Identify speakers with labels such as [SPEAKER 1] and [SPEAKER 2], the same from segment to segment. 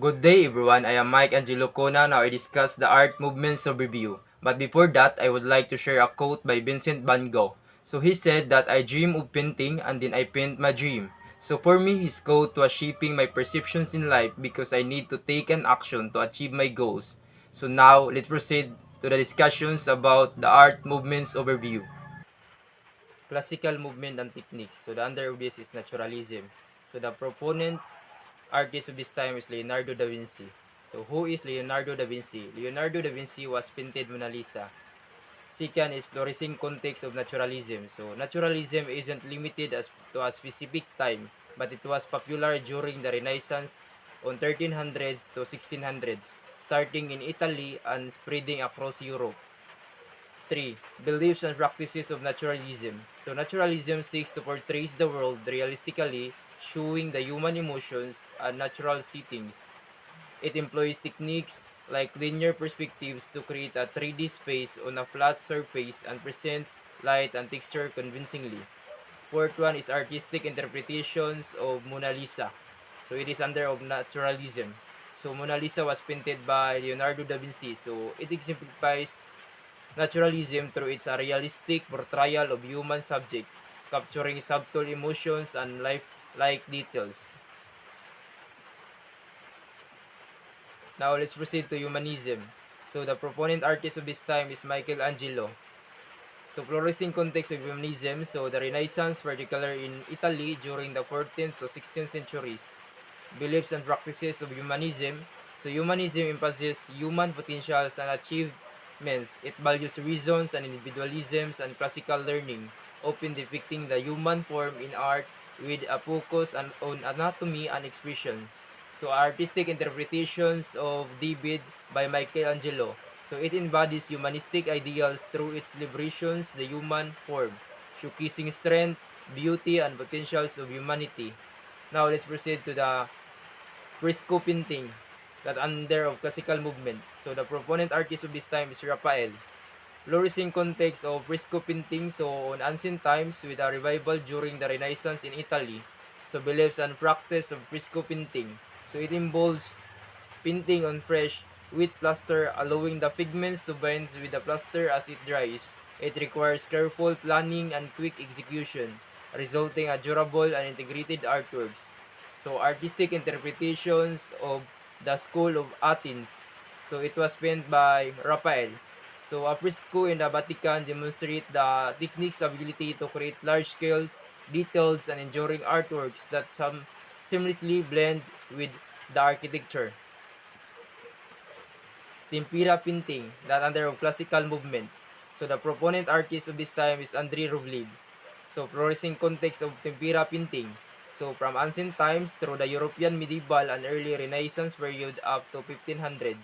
[SPEAKER 1] Good day everyone, I am Mike Angelo Cona. Now I discuss the art movements overview. But before that, I would like to share a quote by Vincent van Gogh. So he said that I dream of painting and then I paint my dream. So for me, his quote was shaping my perceptions in life because I need to take an action to achieve my goals. So now, let's proceed to the discussions about the art movements overview. Classical movement and techniques. So the under of this is naturalism. So the proponent artist of this time is Leonardo da Vinci. So who is Leonardo da Vinci? Leonardo da Vinci was painted Mona Lisa. Second is flourishing context of naturalism. So naturalism isn't limited to a specific time, but it was popular during the Renaissance on 1300s to 1600s, starting in Italy and spreading across Europe. 3. Beliefs and practices of naturalism. So naturalism seeks to portray the world realistically, showing the human emotions and natural settings. It employs techniques like linear perspectives to create a 3D space on a flat surface and presents light and texture convincingly. Fourth one is artistic interpretations of Mona Lisa. So it is under of naturalism. So Mona Lisa was painted by Leonardo da Vinci. So it exemplifies naturalism through its realistic portrayal of human subject, capturing subtle emotions and life-like details. Now let's proceed to humanism. So the proponent artist of this time is Michelangelo. So flourishing context of humanism, so the Renaissance, particularly in Italy during the 14th to 16th centuries. Beliefs and practices of humanism. So humanism emphasizes human potentials and achievements. It values reasons and individualisms and classical learning, often depicting the human form in art with a focus on anatomy and expression. So artistic interpretations of David by Michelangelo. So it embodies humanistic ideals through its liberations, the human form, showcasing strength, beauty, and potentials of humanity. Now let's proceed to the fresco painting that under of classical movement. So the proponent artist of this time is Raphael. Flourishing context of fresco painting, so on ancient times with a revival during the Renaissance in Italy. So beliefs and practice of fresco painting. So it involves painting on fresh wheat plaster, allowing the pigments to bind with the plaster as it dries. It requires careful planning and quick execution, resulting in durable and integrated artworks. So artistic interpretations of the School of Athens. So it was painted by Raphael. So a fresco in the Vatican demonstrate the technique's ability to create large scales, details, and enduring artworks that seamlessly blend with the architecture. Tempera painting, that under of classical movement. So the proponent artist of this time is Andrei Rublev. So flourishing context of tempera painting. So from ancient times through the European medieval and early Renaissance period up to 1500.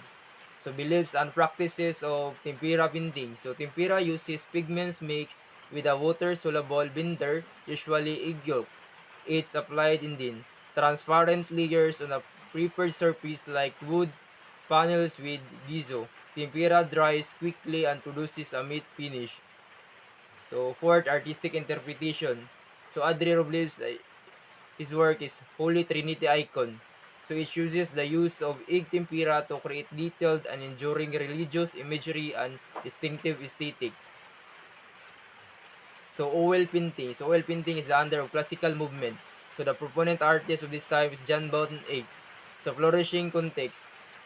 [SPEAKER 1] So beliefs and practices of tempera painting. So tempera uses pigments mixed with a water-soluble binder, usually egg yolk. It's applied in thin, transparent layers on a prepared surface like wood panels with gizo. Tempera dries quickly and produces a matte finish. So fourth, artistic interpretation. So Adri Robles, his work is Holy Trinity Icon. So it uses the use of egg tempera to create detailed and enduring religious imagery and distinctive aesthetic. So oil painting. So oil painting is the under of classical movement. So the proponent artist of this time is John Bowden Egg. So flourishing context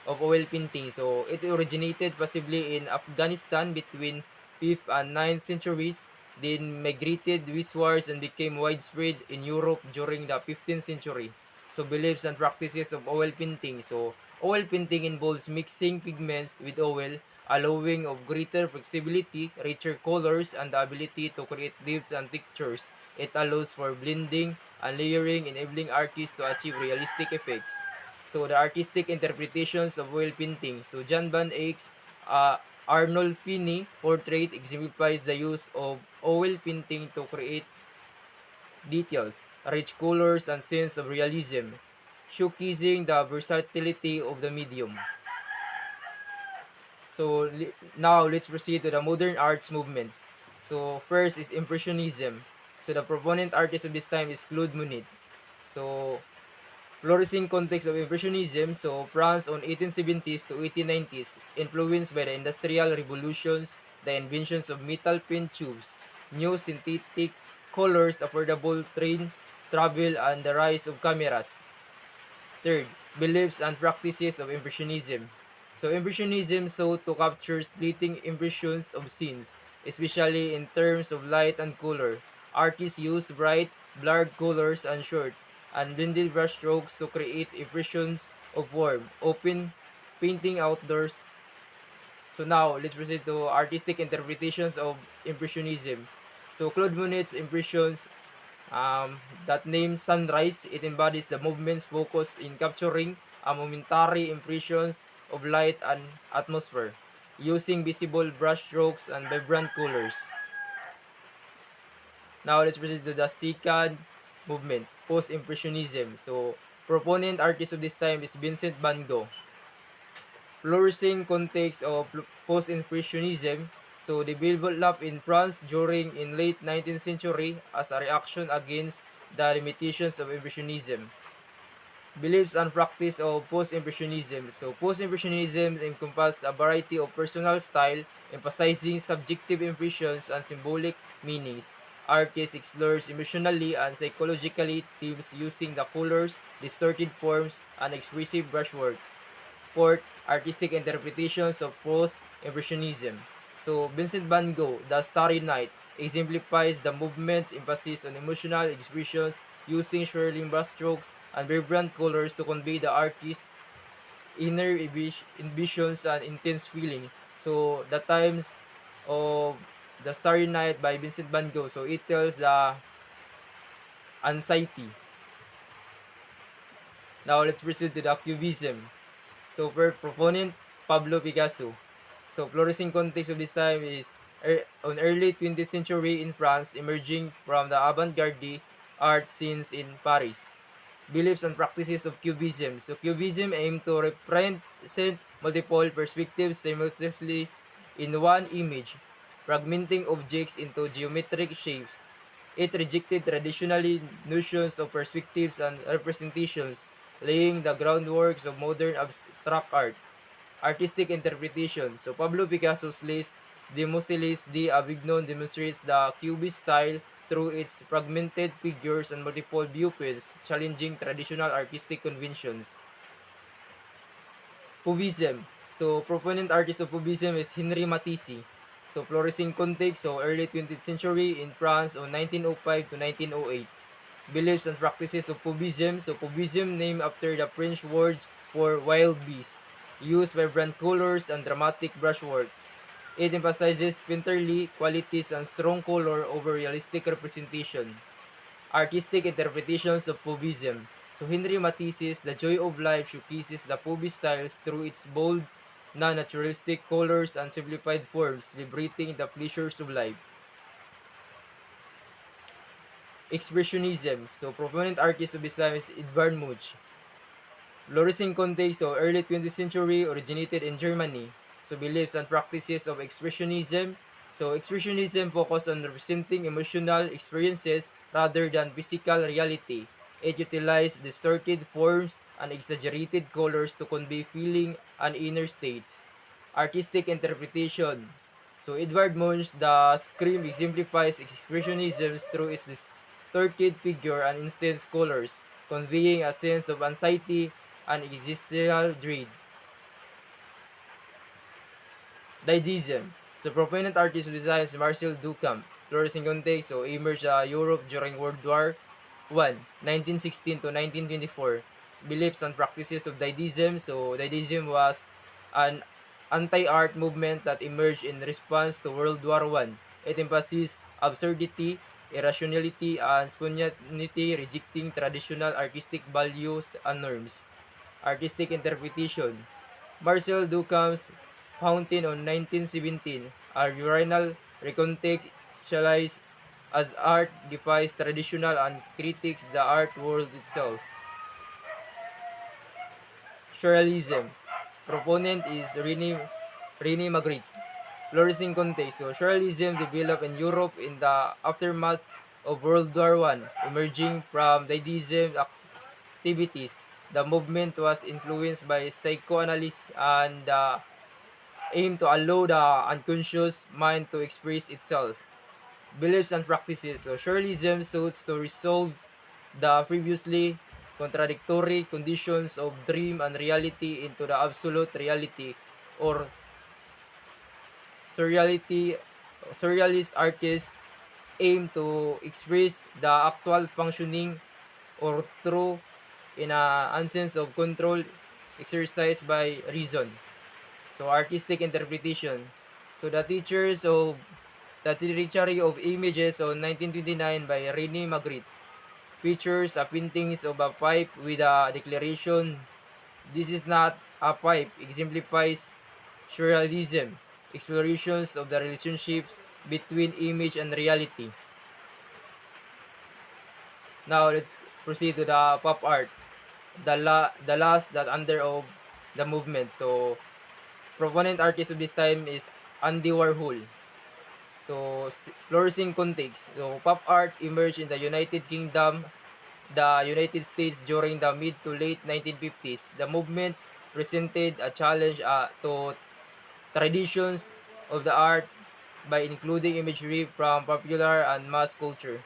[SPEAKER 1] of oil painting. So it originated possibly in Afghanistan between 5th and 9th centuries, then migrated westwards and became widespread in Europe during the 15th century. So beliefs and practices of oil painting. So oil painting involves mixing pigments with oil, allowing of greater flexibility, richer colors, and the ability to create depths and textures. It allows for blending and layering, enabling artists to achieve realistic effects. So the artistic interpretations of oil painting. So John Van Eyck's uh, Arnolfini portrait exemplifies the use of oil painting to create details, rich colors, and sense of realism, showcasing the versatility of the medium. So now let's proceed to the modern arts movements. So first is Impressionism. So the proponent artist of this time is Claude Monet. So Flourishing context of Impressionism, so France on 1870s to 1890s, influenced by the Industrial Revolutions, the inventions of metal pen tubes, new synthetic colors, affordable train travel, and the rise of cameras. Third, beliefs and practices of Impressionism. So Impressionism sought to capture fleeting impressions of scenes, especially in terms of light and color. Artists used bright, blurred colors and short and blended brushstrokes to create impressions of form, open painting outdoors. So now, let's proceed to artistic interpretations of Impressionism. So Claude Monet's impressions, that name sunrise, it embodies the movement's focus in capturing a momentary impressions of light and atmosphere, using visible brushstrokes and vibrant colors. Now let's proceed to the second movement, post-impressionism. So proponent artist of this time is Vincent van Gogh. Flourishing context of post-impressionism. So they developed in France during in late 19th century as a reaction against the limitations of impressionism. Beliefs and practice of post-impressionism. So post-impressionism encompasses a variety of personal style, emphasizing subjective impressions and symbolic meanings. Artists explores emotionally and psychologically themes using the colors, distorted forms, and expressive brushwork. Fourth, artistic interpretations of post-impressionism. So Vincent van Gogh, The Starry Night, exemplifies the movement emphasis on emotional expressions using swirling brushstrokes and vibrant colors to convey the artist's inner ambitions and intense feeling. So the times of The Starry Night by Vincent van Gogh, so it tells the anxiety. Now let's proceed to the Cubism. So proponent Pablo Picasso. So flourishing context of this time is on early 20th century in France, emerging from the avant-garde art scenes in Paris. Beliefs and practices of Cubism. So Cubism aimed to represent multiple perspectives simultaneously in one image, fragmenting objects into geometric shapes. It rejected traditional notions of perspectives and representations, laying the groundwork of modern abstract art. Artistic interpretation. So Pablo Picasso's list De Muselis de Avignon demonstrates the Cubist style through its fragmented figures and multiple viewpoints, challenging traditional artistic conventions. Fauvism. So proponent artist of Fauvism is Henri Matisse. So flourishing context, so early 20th century in France on 1905 to 1908. Beliefs and practices of Fauvism. So Fauvism named after the French word for wild beasts. Use vibrant colors and dramatic brushwork. It emphasizes painterly qualities and strong color over realistic representation. Artistic interpretations of Fauvism. So Henri Matisse's The Joy of Life showcases the Fauvist styles through its bold, non-naturalistic colors and simplified forms, liberating the pleasures of life. Expressionism. So proponent artist of this time is Edvard Munch. Flourishing context, so early 20th century, originated in Germany. So beliefs and practices of Expressionism. So Expressionism focused on representing emotional experiences rather than physical reality. It utilized distorted forms and exaggerated colors to convey feeling and inner states. Artistic interpretation. So Edvard Munch, The Scream exemplifies expressionism through its distorted figure and intense colors, conveying a sense of anxiety and existential dread. Dadaism. So prominent artist who designs Marcel Duchamp, flourishing context, so emerged Europe during World War I, 1916 to 1924. Beliefs and practices of Dadaism. So Dadaism was an anti-art movement that emerged in response to World War I. It emphasized absurdity, irrationality, and spontaneity, rejecting traditional artistic values and norms. Artistic interpretation. Marcel Duchamp's Fountain on 1917, a urinal recontextualized as art defies traditional and critiques the art world itself. Surrealism. Proponent is René Magritte. Flourishing context. So surrealism developed in Europe in the aftermath of World War I, emerging from Dadaism activities The movement was influenced by psychoanalysis and aimed to allow the unconscious mind to express itself. Beliefs and practices. So surrealism sought to resolve the previously contradictory conditions of dream and reality into the absolute reality or surreality. Surrealist artists aim to express the actual functioning or true in a sense of control exercised by reason. So artistic interpretation. So the teachers of the Treachery of Images on 1929 by René Magritte features a paintings of a pipe with a declaration, "This is not a pipe," exemplifies surrealism, explorations of the relationships between image and reality. Now let's proceed to the pop art, the last that under of the movement. So proponent artist of this time is Andy Warhol. So flourishing context. So pop art emerged in the United Kingdom, the United States during the mid to late 1950s. The movement presented a challenge to traditions of the art by including imagery from popular and mass culture,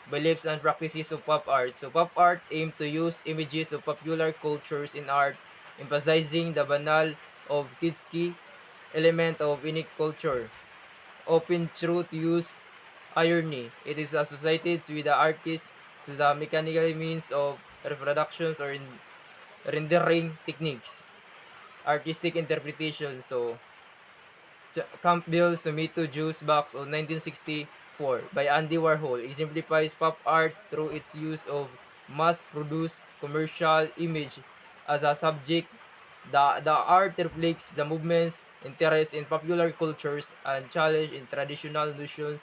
[SPEAKER 1] beliefs and practices of pop art. So pop art aimed to use images of popular cultures in art, emphasizing the banal of kidsky element of unique culture. Often through to use irony, it is associated with the artist to the mechanical means of reproductions or rendering techniques. Artistic interpretation. So Campbell's Tomato Juice Box of 1964 by Andy Warhol exemplifies pop art through its use of mass-produced commercial image as a subject. The art reflects the movement's interest in popular cultures and challenge in traditional notions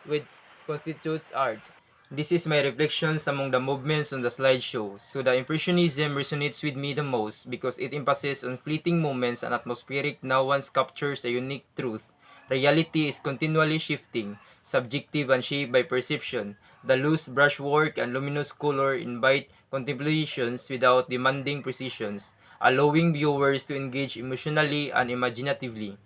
[SPEAKER 1] with constitutes arts. This is my reflections among the movements on the slideshow. So the Impressionism resonates with me the most because it emphasizes on fleeting moments and atmospheric nuance captures a unique truth. Reality is continually shifting, subjective and shaped by perception. The loose brushwork and luminous color invite contemplations without demanding precisions, allowing viewers to engage emotionally and imaginatively.